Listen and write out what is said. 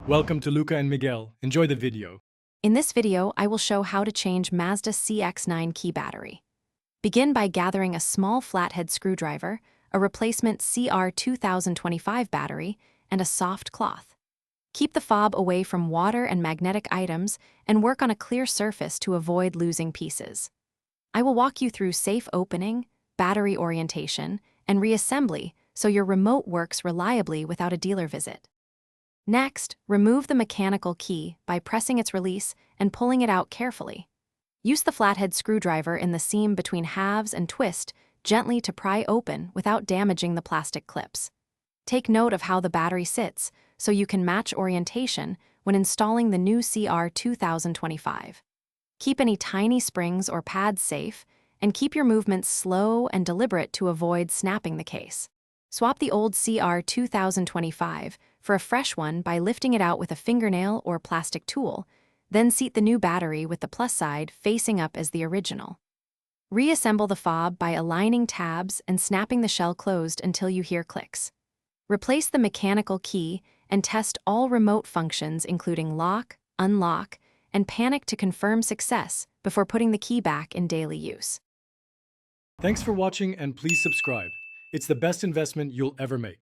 Welcome to Luca and Miguel. Enjoy the video. In this video, I will show how to change Mazda CX-9 key battery. Begin by gathering a small flathead screwdriver, a replacement CR2025 battery, and a soft cloth. Keep the fob away from water and magnetic items and work on a clear surface to avoid losing pieces. I will walk you through safe opening, battery orientation, and reassembly so your remote works reliably without a dealer visit. Next, remove the mechanical key by pressing its release and pulling it out carefully. Use the flathead screwdriver in the seam between halves and twist gently to pry open without damaging the plastic clips. Take note of how the battery sits so you can match orientation when installing the new CR2025. Keep any tiny springs or pads safe, and keep your movements slow and deliberate to avoid snapping the case. Swap the old CR2025 for a fresh one by lifting it out with a fingernail or plastic tool, then seat the new battery with the plus side facing up as the original. Reassemble the fob by aligning tabs and snapping the shell closed until you hear clicks. Replace the mechanical key and test all remote functions including lock, unlock, and panic to confirm success before putting the key back in daily use. Thanks for watching and please subscribe. It's the best investment you'll ever make.